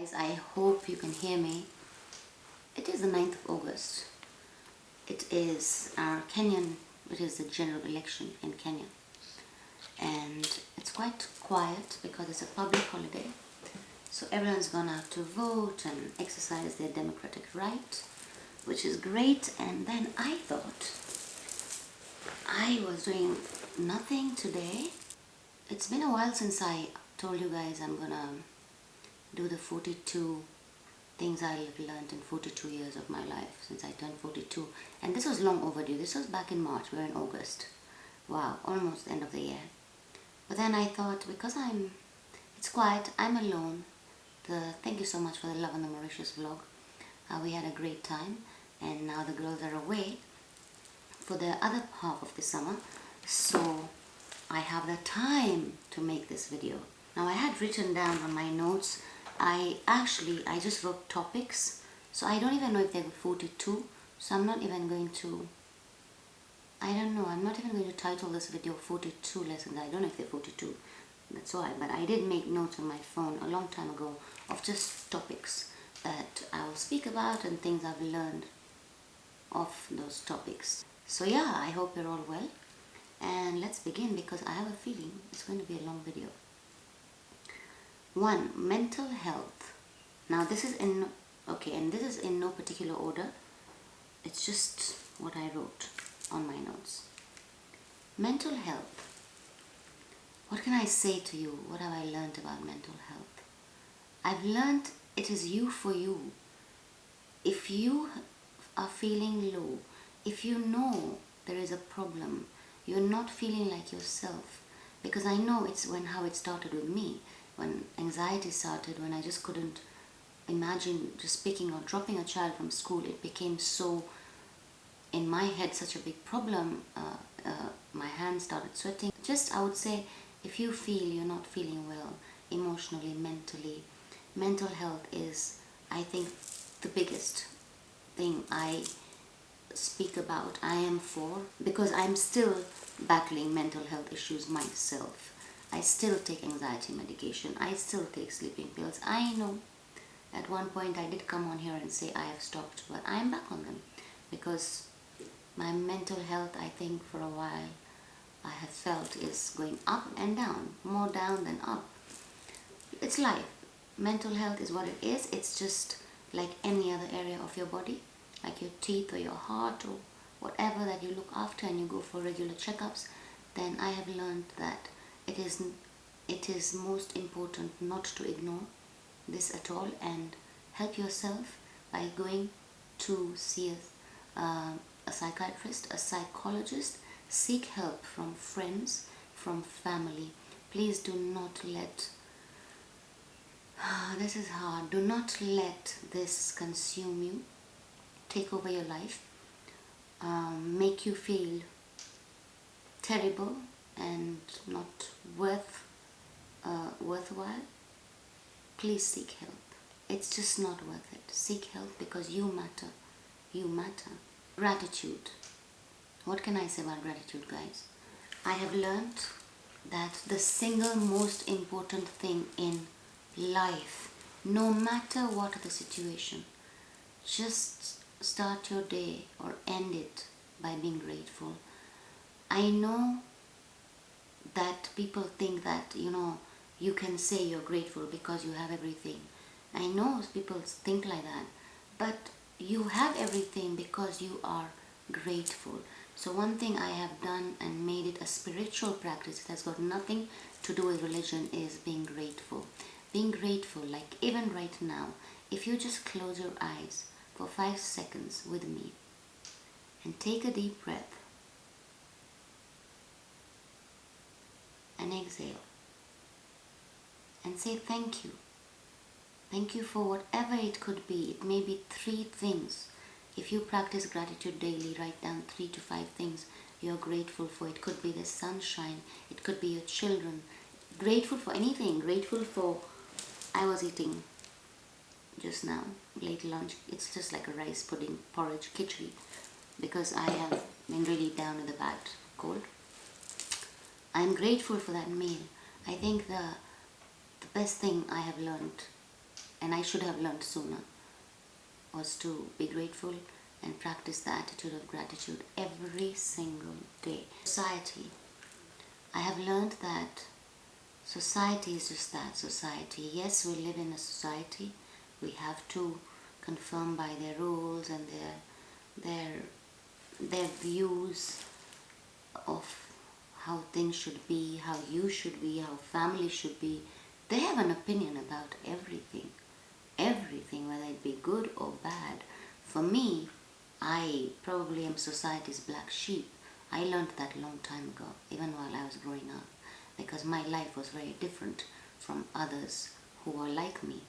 Guys, I hope you can hear me. It is the 9th of August. It is the general election in Kenya. And it's quite quiet because it's a public holiday. So everyone's gone out to vote and exercise their democratic right, which is great. And then I thought I was doing nothing today. It's been a while since I told you guys I'm gonna do the 42 things I've learned in 42 years of my life since I turned 42. And this was long overdue. This was back in March. We're in August. Wow, almost the end of the year. But then I thought, because it's quiet, I'm alone. Thank you so much for the love on the Mauritius vlog. We had a great time, and now the girls are away for the other half of the summer. So I have the time to make this video. Now I had written down on my notes, I just wrote topics, so I don't even know if there were 42, so I'm not even going to, I'm not even going to title this video 42 lessons. I don't know if they're 42, that's why, but I did make notes on my phone a long time ago of just topics that I will speak about and things I've learned of those topics. So yeah, I hope you're all well, and let's begin because I have a feeling it's going to be a long video. 1. Mental health. Now this is in no particular order. It's just what I wrote on my notes. Mental health. What can I say to you? What have I learned about mental health? I've learned it is you for you. If you are feeling low, if you know there is a problem, you're not feeling like yourself, because I know it's how it started with me. When anxiety started, when I just couldn't imagine just picking or dropping a child from school, it became so, in my head, such a big problem. My hands started sweating. Just, I would say, if you feel you're not feeling well, emotionally, mentally, mental health is, I think, the biggest thing I speak about, I am for, because I'm still battling mental health issues myself. I still take anxiety medication. I still take sleeping pills. I know at one point I did come on here and say I have stopped, but I'm back on them because my mental health, I think for a while, I have felt is going up and down, more down than up. It's life. Mental health is what it is. It's just like any other area of your body, like your teeth or your heart or whatever that you look after and you go for regular checkups. Then I have learned that it is most important not to ignore this at all and help yourself by going to see a psychiatrist, a psychologist. Seek help from friends, from family. Please do not let, this is hard, do not let this consume you, take over your life, make you feel terrible and not worthwhile. Please seek help. It's just not worth it. Seek help because you matter. You matter. Gratitude. What can I say about gratitude, guys? I have learned that the single most important thing in life, no matter what the situation, just start your day or end it by being grateful. I know that people think that, you can say you're grateful because you have everything. I know people think like that, but you have everything because you are grateful. So one thing I have done and made it a spiritual practice, it has got nothing to do with religion, is being grateful. Being grateful, like even right now, if you just close your eyes for 5 seconds with me and take a deep breath and exhale and say thank you. Thank you for whatever it could be. It may be 3 things. If you practice gratitude daily, write down 3 to 5 things you're grateful for. It could be the sunshine. It could be your children. Grateful for anything. Grateful for, I was eating just now, late lunch. It's just like a rice pudding, porridge, khichdi, because I have been really down with the bad cold. I'm grateful for that meal. I think the best thing I have learned and I should have learned sooner, was to be grateful and practice the attitude of gratitude every single day. Society. I have learned that society is just that, society. Yes, we live in a society. We have to conform by their rules and their views of how things should be, how you should be, how family should be. They have an opinion about everything. Everything, whether it be good or bad. For me, I probably am society's black sheep. I learned that a long time ago, even while I was growing up, because my life was very different from others who were like me,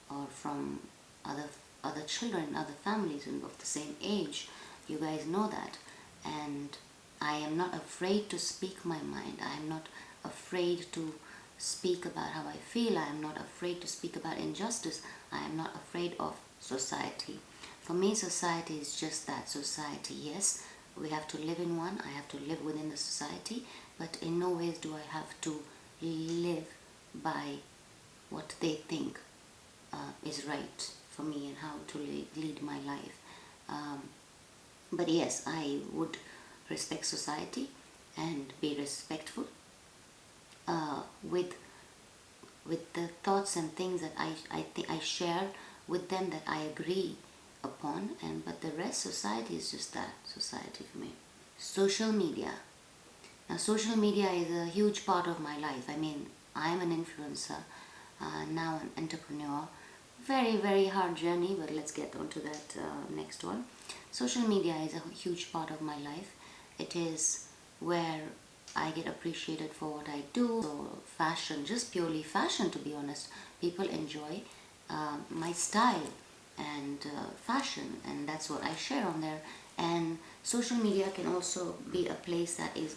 or from other children, other families of the same age. You guys know that. And I am not afraid to speak my mind. I am not afraid to speak about how I feel. I am not afraid to speak about injustice. I am not afraid of society. For me, society is just that, society. Yes, we have to live in one. I have to live within the society, but in no ways do I have to live by what they think is right for me and how to lead my life. But yes, I would respect society and be respectful with the thoughts and things that I think I share with them, that I agree upon. And but the rest, society is just that, society for me. Social media. Now, social media is a huge part of my life. I mean, I'm an influencer, now an entrepreneur. Very, very hard journey, but let's get on to that next one. Social media is a huge part of my life. It is where I get appreciated for what I do. So fashion, just purely fashion, to be honest. People enjoy my style and fashion, and that's what I share on there. And social media can also be a place that is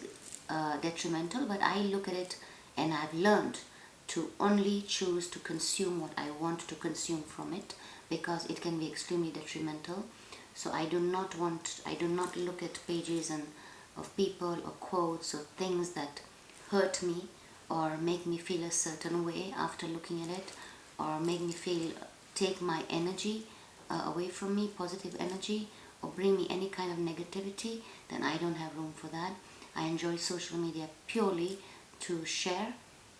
detrimental, but I look at it and I've learned to only choose to consume what I want to consume from it, because it can be extremely detrimental. So I do not look at pages and of people or quotes or things that hurt me or make me feel a certain way after looking at it, or make me take my energy away from me, positive energy, or bring me any kind of negativity. Then I don't have room for that. I enjoy social media purely to share,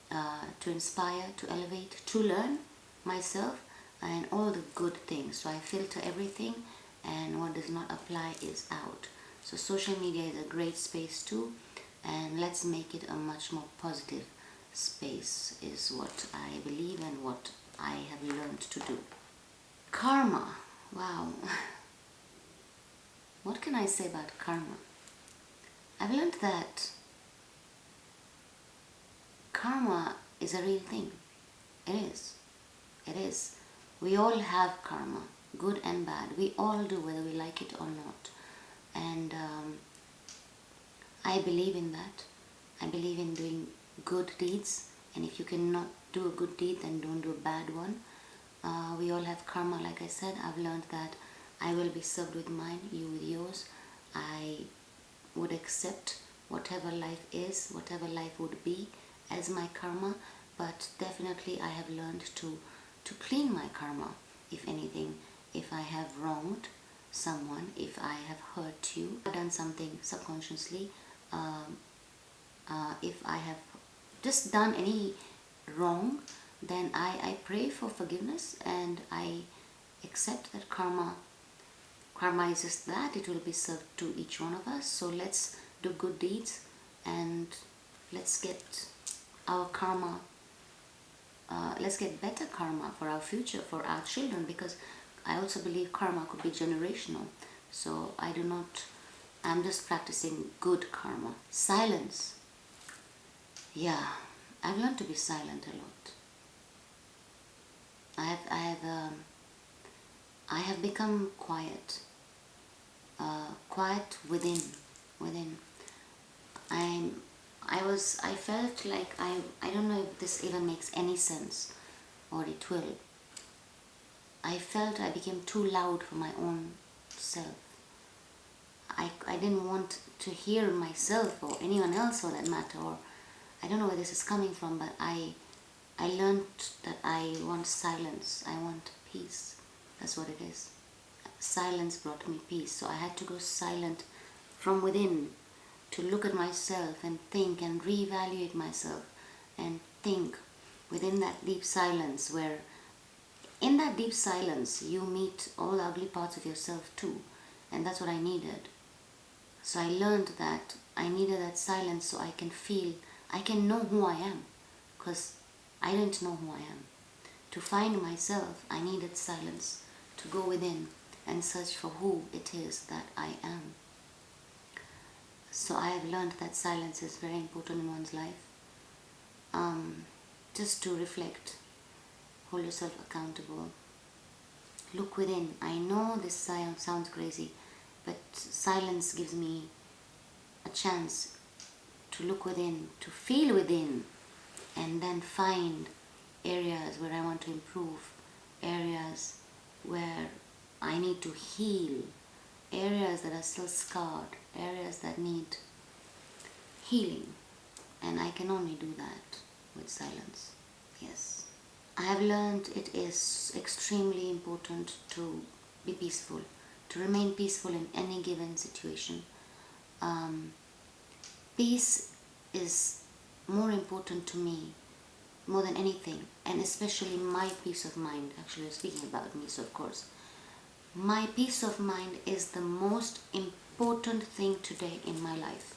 to inspire, to elevate, to learn myself, and all the good things. So I filter everything, and what does not apply is out. So social media is a great space too, and let's make it a much more positive space, is what I believe and what I have learned to do. Karma. Wow. What can I say about karma? I've learned that karma is a real thing. It is. It is. We all have karma, good and bad. We all do, whether we like it or not. And I believe in that. I believe in doing good deeds. And if you cannot do a good deed, then don't do a bad one. We all have karma, like I said. I've learned that I will be served with mine, you with yours. I would accept whatever life is, whatever life would be, as my karma. But definitely I have learned to clean my karma, if anything. If I have wronged someone, if I have hurt you, done something subconsciously, if I have just done any wrong, then I pray for forgiveness, and I accept that karma is just that. It will be served to each one of us. So let's do good deeds, and let's get our karma, let's get better karma for our future, for our children, because I also believe karma could be generational. So I'm just practicing good karma. Silence. Yeah, I've learned to be silent a lot. I have become quiet. Quiet within. I felt like I don't know if this even makes any sense, or it will. I felt I became too loud for my own self. I didn't want to hear myself or anyone else for that matter, or I don't know where this is coming from, but I I learned that I want silence, I want peace. That's what it is. Silence brought me peace, so I had to go silent from within to look at myself and think and reevaluate myself and think within that deep silence, where in that deep silence you meet all the ugly parts of yourself too. And that's what I needed. So I learned that I needed that silence so I can feel, I can know who I am, because I didn't know who I am. To find myself, I needed silence to go within and search for who it is that I am. So I have learned that silence is very important in one's life. Just to reflect, hold yourself accountable, look within. I know this sounds crazy, but silence gives me a chance to look within, to feel within, and then find areas where I want to improve, areas where I need to heal, areas that are still scarred, areas that need healing. And I can only do that with silence. Yes. I have learned it is extremely important to be peaceful, to remain peaceful in any given situation. Peace is more important to me, more than anything, and especially my peace of mind. Actually, speaking about me, so of course, my peace of mind is the most important thing today in my life.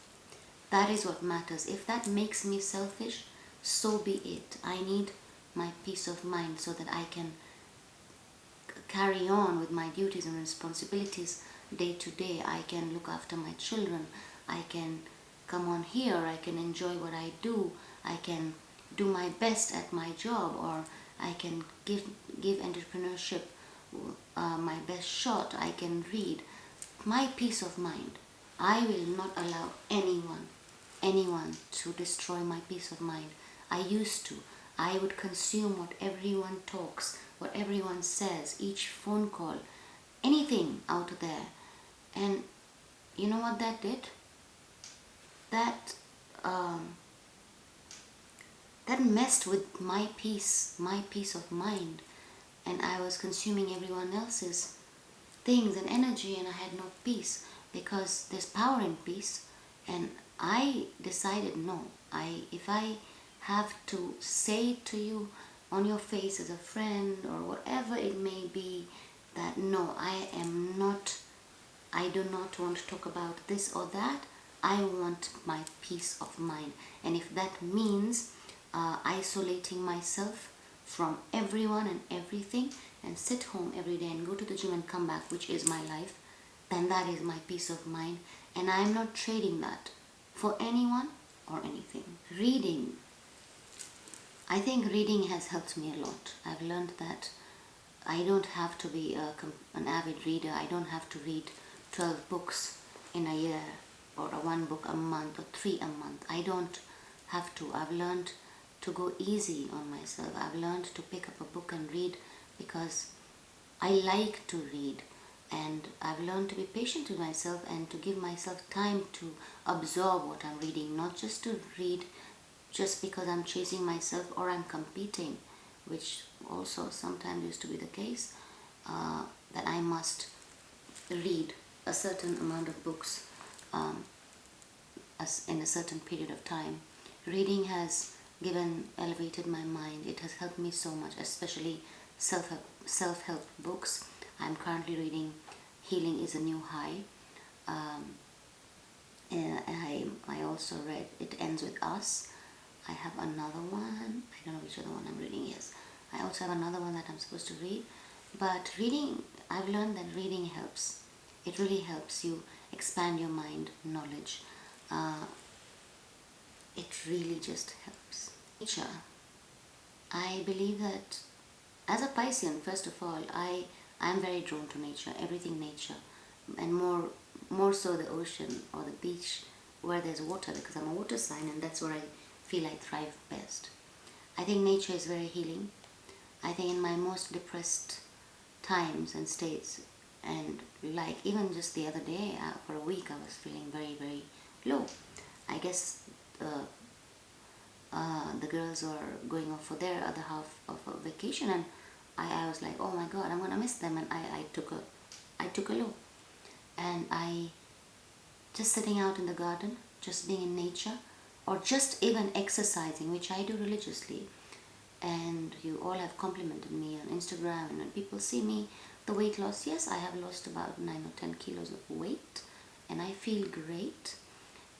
That is what matters. If that makes me selfish, so be it. I need my peace of mind so that I can carry on with my duties and responsibilities day to day. I can look after my children. I can come on here. I can enjoy what I do. I can do my best at my job, or I can give entrepreneurship my best shot. I can read. My peace of mind. I will not allow anyone to destroy my peace of mind. I used to. I would consume what everyone talks, what everyone says, each phone call, anything out there. And you know what that did? That messed with my peace of mind. And I was consuming everyone else's things and energy, and I had no peace, because there's power in peace. And I decided, no, if I have to say it to you on your face as a friend or whatever it may be, that no, I do not want to talk about this or that. I want my peace of mind. And if that means isolating myself from everyone and everything, and sit home every day and go to the gym and come back, which is my life, then that is my peace of mind. And I am not trading that for anyone or anything. Reading. I think reading has helped me a lot. I've learned that I don't have to be an avid reader. I don't have to read 12 books in a year, or one book a month, or 3 a month. I don't have to. I've learned to go easy on myself. I've learned to pick up a book and read because I like to read. And I've learned to be patient with myself and to give myself time to absorb what I'm reading, not just to read just because I'm chasing myself or I'm competing, which also sometimes used to be the case, that I must read a certain amount of books in a certain period of time. Reading has elevated my mind. It has helped me so much, especially self-help books. I'm currently reading Healing is a New High. I also read It Ends With Us. I have another one. I don't know which other one I'm reading. Yes, I also have another one that I'm supposed to read. But reading, I've learned that reading helps. It really helps you expand your mind, knowledge. It really just helps. Nature. I believe that as a Piscean, first of all, I am very drawn to nature, everything nature, and more so the ocean or the beach where there's water, because I'm a water sign and that's where I feel I thrive best. I think nature is very healing. I think in my most depressed times and states, and like even just the other day, for a week I was feeling very, very low. I guess the girls were going off for their other half of a vacation, and I was like, oh my god, I'm gonna miss them. And I took a look, and I just sitting out in the garden, just being in nature, or just even exercising, which I do religiously. And you all have complimented me on Instagram, and when people see me, the weight loss, yes, I have lost about 9 or 10 kilos of weight, and I feel great.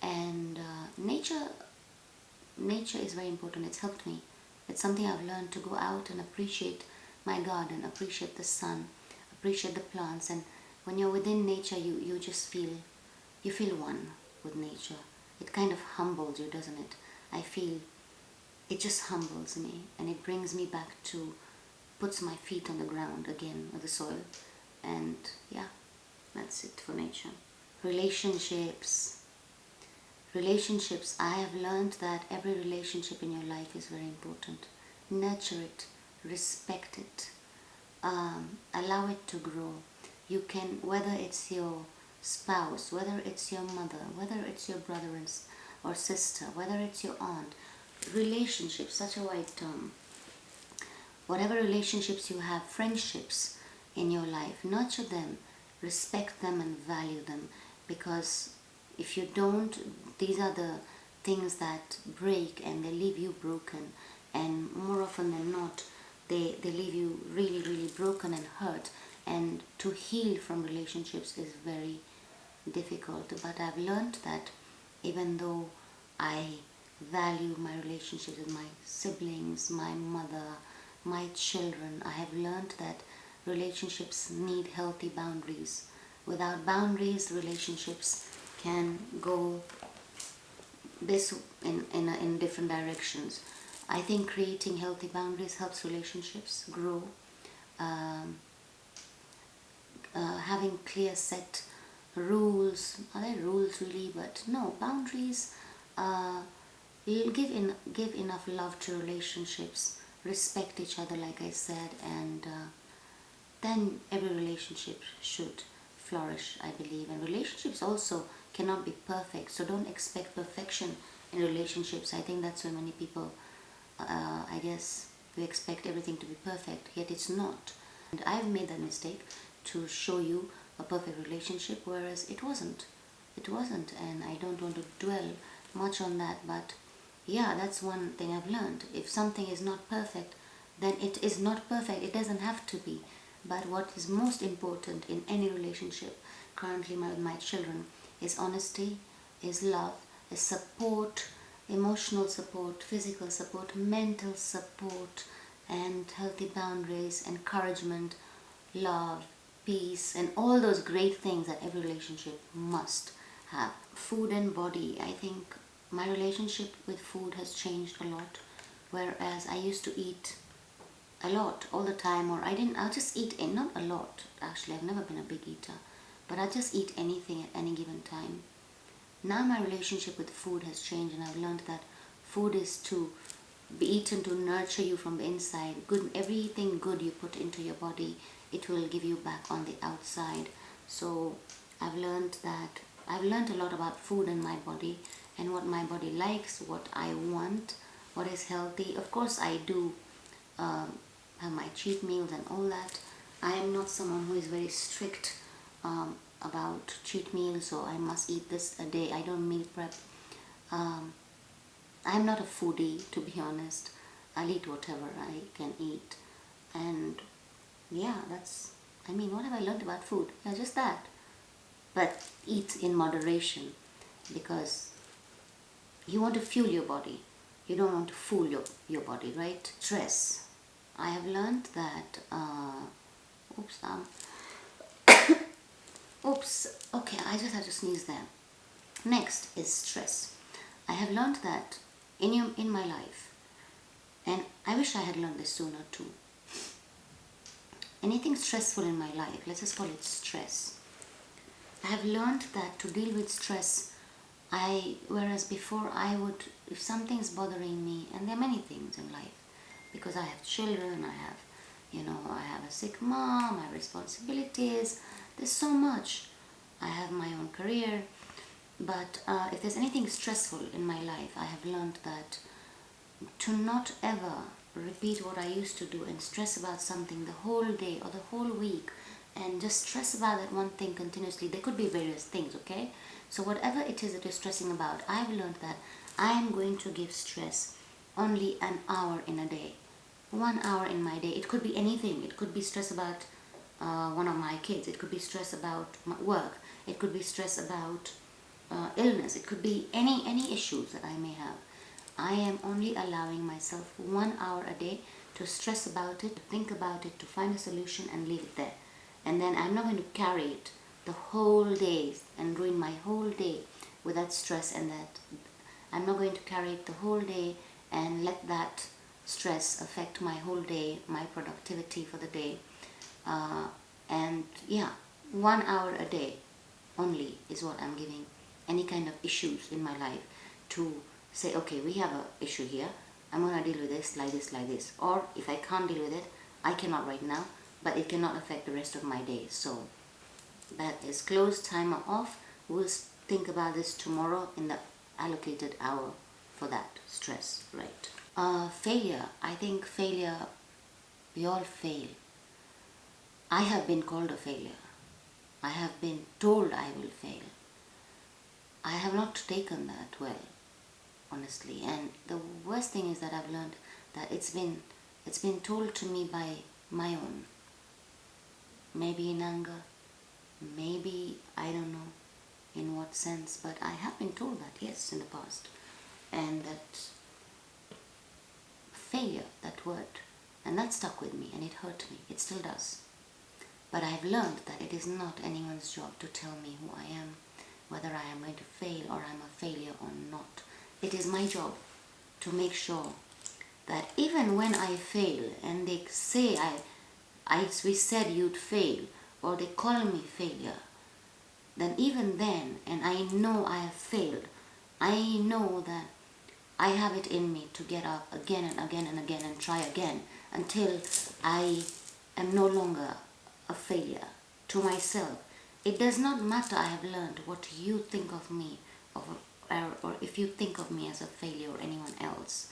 And nature is very important. It's helped me. It's something I've learned, to go out and appreciate my garden, appreciate the sun, appreciate the plants. And when you're within nature, you just feel one with nature. It kind of humbles you, doesn't it? I feel it just humbles me, and it brings me back to, puts my feet on the ground again, with the soil. And yeah, that's it for nature. Relationships, I have learned that every relationship in your life is very important. Nurture it, respect it, allow it to grow. You can, whether it's your spouse, whether it's your mother, whether it's your brother or sister, whether it's your aunt. Relationships, such a wide term. Whatever relationships you have, friendships in your life, nurture them, respect them, and value them. Because if you don't, these are the things that break, and they leave you broken. And more often than not, they leave you really, really broken and hurt. And to heal from relationships is very difficult. But I've learned that even though I value my relationships with my siblings, my mother, my children, I have learned that relationships need healthy boundaries. Without boundaries, relationships can go this in different directions. I think creating healthy boundaries helps relationships grow. Having clear set rules, are there rules really? But no, boundaries. You'll give enough love to relationships, respect each other, like I said, and then every relationship should flourish, I believe. And relationships also cannot be perfect, so don't expect perfection in relationships. I think that's why many people, I guess, we expect everything to be perfect, yet it's not. And I've made that mistake to show you a perfect relationship, whereas it wasn't. It wasn't, and I don't want to dwell much on that, but yeah, that's one thing I've learned. If something is not perfect, then it is not perfect. It doesn't have to be. But what is most important in any relationship, currently with my children, is honesty, is love, is support, emotional support, physical support, mental support, and healthy boundaries, encouragement, love, peace, and all those great things that every relationship must have. Food and body, I think my relationship with food has changed a lot, whereas I used to eat a lot all the time, or I'll just eat, not a lot actually, I've never been a big eater, but I just eat anything at any given time. Now my relationship with food has changed, and I've learned that food is to be eaten to nurture you from the inside. Good, everything good you put into your body, it will give you back on the outside. So I've learned a lot about food and my body, and what my body likes, what I want, what is healthy. Of course I do have my cheat meals and all that. I am not someone who is very strict about cheat meals, so I must eat this a day. I don't meal prep. I'm not a foodie, to be honest. I'll eat whatever I can eat. And yeah, what have I learned about food? Yeah, just that. But eat in moderation, because you want to fuel your body. You don't want to fool your body, right? Stress. I have learned that, okay, I just had to sneeze there. Next is stress. I have learned that in my life, and I wish I had learned this sooner too. Anything stressful in my life, let's just call it stress. I have learned that to deal with stress, whereas before I would, if something's bothering me, and there are many things in life, because I have children, I have a sick mom, I have responsibilities, there's so much. I have my own career, but if there's anything stressful in my life, I have learned that to not ever repeat what I used to do and stress about something the whole day or the whole week and just stress about that one thing continuously. There could be various things, okay? So whatever it is that you're stressing about, I've learned that I am going to give stress only an hour in a day. 1 hour in my day. It could be anything. It could be stress about one of my kids. It could be stress about my work. It could be stress about illness. It could be any issues that I may have. I am only allowing myself 1 hour a day to stress about it, to think about it, to find a solution and leave it there. And then I'm not going to carry it the whole day and ruin my whole day with that stress, and that I'm not going to carry it the whole day and let that stress affect my whole day, my productivity for the day. And yeah, 1 hour a day only is what I'm giving any kind of issues in my life, to say, okay, we have an issue here, I'm going to deal with this, like this, like this. Or if I can't deal with it, I cannot right now, but it cannot affect the rest of my day. So that is closed, timer off. We'll think about this tomorrow in the allocated hour for that stress, right? Failure. I think failure, we all fail. I have been called a failure. I have been told I will fail. I have not taken that well, honestly. And the worst thing is that I've learned that it's been told to me by my own. Maybe in anger, maybe, I don't know in what sense, but I have been told that, yes, in the past. And that failure, that word, and that stuck with me and it hurt me. It still does. But I've learned that it is not anyone's job to tell me who I am, whether I am going to fail or I'm a failure or not. It is my job to make sure that even when I fail and they say we said you'd fail, or they call me failure, then even then, and I know I have failed, I know that I have it in me to get up again and again and again and try again until I am no longer a failure to myself. It does not matter, I have learned, what you think of me, or if you think of me as a failure or anyone else.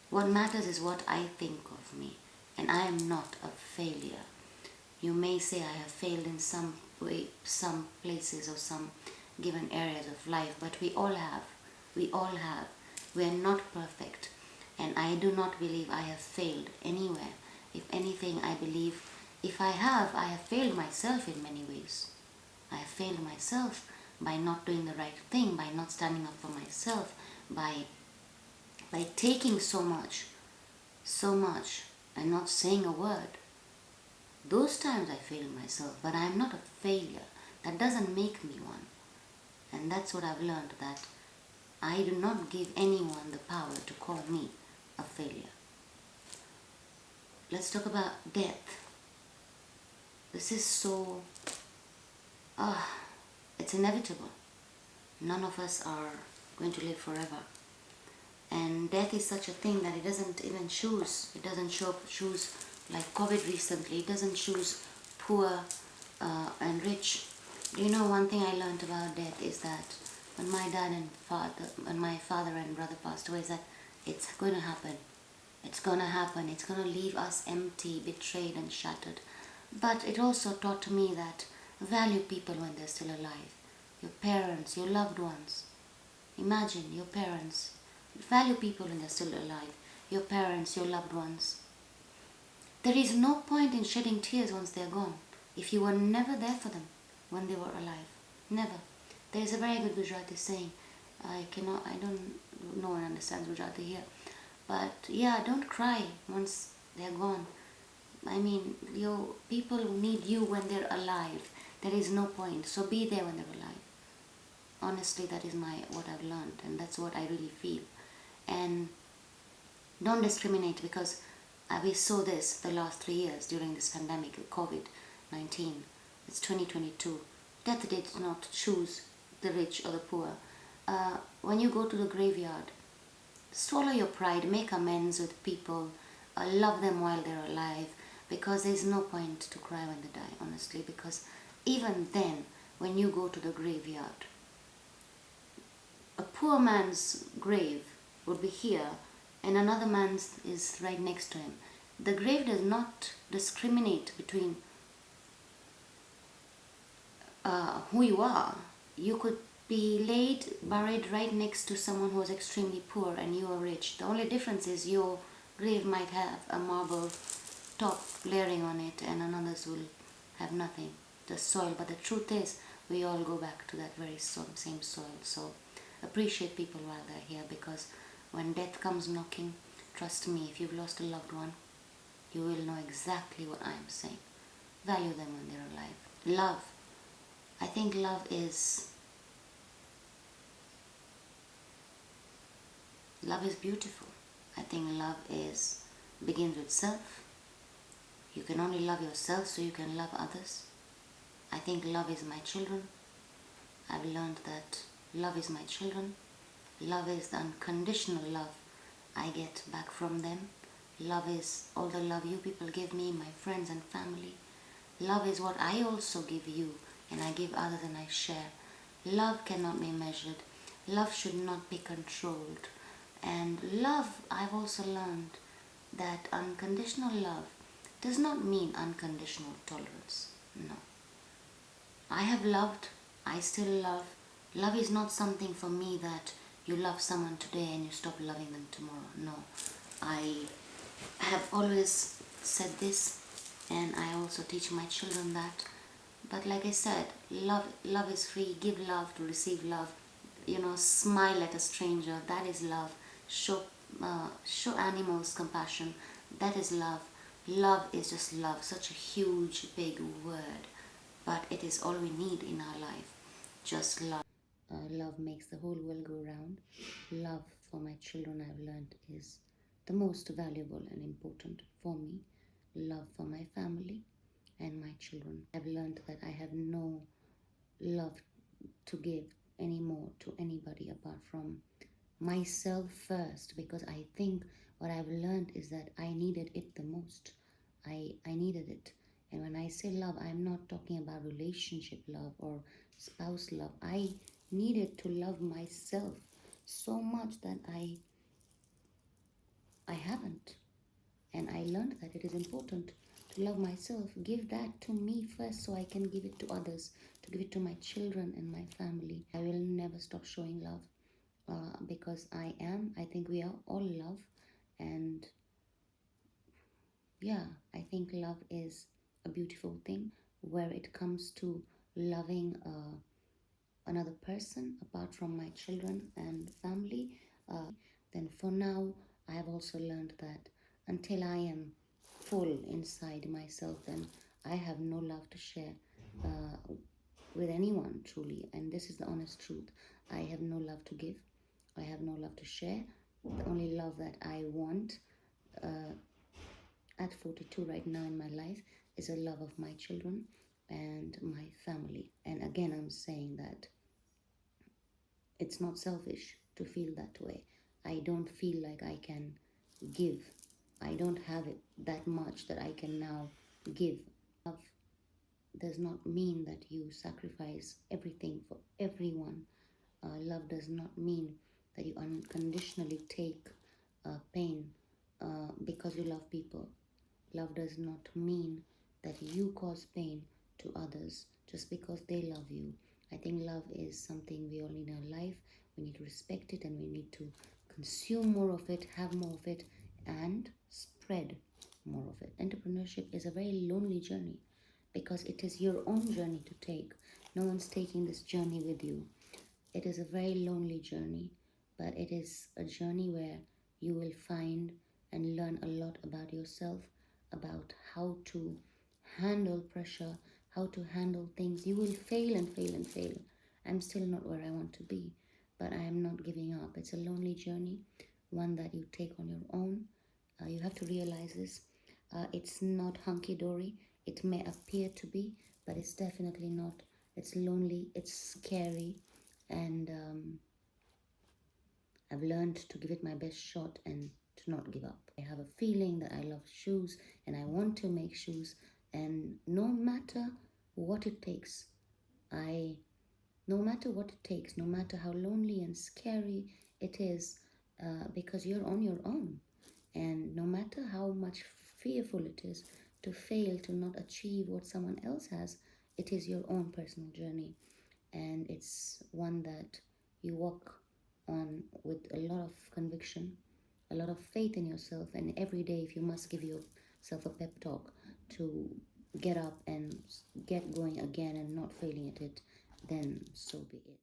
What matters is what I think of me, and I am not a failure. You may say I have failed in some way, some places or some given areas of life, but we all have. We all have. We are not perfect, and I do not believe I have failed anywhere. If anything, I believe if I have failed myself in many ways. I have failed myself by not doing the right thing, by not standing up for myself, by taking so much, and not saying a word. Those times I failed myself, but I am not a failure. That doesn't make me one. And that's what I've learned, that I do not give anyone the power to call me a failure. Let's talk about death. This is so... it's inevitable. None of us are going to live forever. And death is such a thing that it doesn't even choose. It doesn't choose like COVID recently. It doesn't choose poor and rich. Do you know one thing I learned about death is that when my father and brother passed away, is that it's going to happen. It's going to happen. It's going to leave us empty, betrayed and shattered. But it also taught me that value people when they're still alive. Your parents, your loved ones. Imagine your parents. Value people when they're still alive. Your parents, your loved ones. There is no point in shedding tears once they're gone, if you were never there for them when they were alive. Never. There is a very good Gujarati saying. No one understands Gujarati here. But yeah, don't cry once they're gone. I mean, your people need you when they're alive. There is no point. So be there when they're alive. Honestly, that is what I've learned, and that's what I really feel. And don't discriminate, because we saw this the last 3 years during this pandemic, COVID-19. It's 2022. Death did not choose the rich or the poor. When you go to the graveyard, swallow your pride, make amends with people, love them while they're alive, because there's no point to cry when they die, honestly, because even then, when you go to the graveyard, a poor man's grave would be here and another man's is right next to him. The grave does not discriminate between who you are. You could be buried right next to someone who was extremely poor and you are rich. The only difference is your grave might have a marble top layering on it and another's will have nothing, just soil. But the truth is, we all go back to that very same soil. So appreciate people while they're here, because when death comes knocking, trust me, if you've lost a loved one, you will know exactly what I'm saying. Value them when they're alive. Love. I think love is beautiful. I think love begins with self. You can only love yourself so you can love others. I think love is my children. I've learned that love is my children. Love is the unconditional love I get back from them. Love is all the love you people give me, my friends and family. Love is what I also give you, and I give others and I share. Love cannot be measured. Love should not be controlled. And love, I've also learned that unconditional love does not mean unconditional tolerance. No. I have loved, I still love. Love is not something for me that you love someone today and you stop loving them tomorrow. No. I have always said this, and I also teach my children that. But like I said, love is free. Give love to receive love. Smile at a stranger. That is love. Show animals compassion. That is love. Love is just love. Such a huge, big word, but it is all we need in our life. Just love. Love makes the whole world go round. Love for my children, I've learned, is the most valuable and important for me. Love for my family and my children. I've learned that I have no love to give anymore to anybody apart from myself first, because I think what I've learned is that I needed it the most. I needed it. And when I say love, I'm not talking about relationship love or spouse love. I needed to love myself so much that I haven't. And I learned that it is important to love myself, give that to me first so I can give it to others, to give it to my children and my family. I will never stop showing love because I think we are all love. And yeah, I think love is a beautiful thing where it comes to loving another person apart from my children and family. Then for now, I have also learned that until I am full inside myself, then I have no love to share with anyone truly. And this is the honest truth. I have no love to give. I have no love to share. The only love that I want at 42 right now in my life is a love of my children and my family. And again, I'm saying that it's not selfish to feel that way. I don't feel like I can give. I don't have it that much that I can now give. Love does not mean that you sacrifice everything for everyone. Love does not mean that you unconditionally take pain because you love people. Love does not mean that you cause pain to others just because they love you. I think love is something we all need in our life. We need to respect it and we need to consume more of it, have more of it, and spread more of it. Entrepreneurship is a very lonely journey because it is your own journey to take. No one's taking this journey with you. It is a very lonely journey, but it is a journey where you will find and learn a lot about yourself, about how to handle pressure, how to handle things. You will fail and fail and fail. I'm still not where I want to be, but I am not giving up. It's a lonely journey, one that you take on your own. You have to realize this. It's not hunky-dory. It may appear to be, but it's definitely not. It's lonely, it's scary, and I've learned to give it my best shot and to not give up. I have a feeling that I love shoes and I want to make shoes, and no matter what it takes, no matter what it takes, no matter how lonely and scary it is, because you're on your own. And no matter how much fearful it is to fail, to not achieve what someone else has, it is your own personal journey. And it's one that you walk on with a lot of conviction, a lot of faith in yourself. And every day, if you must give yourself a pep talk to get up and get going again and not failing at it, then so be it.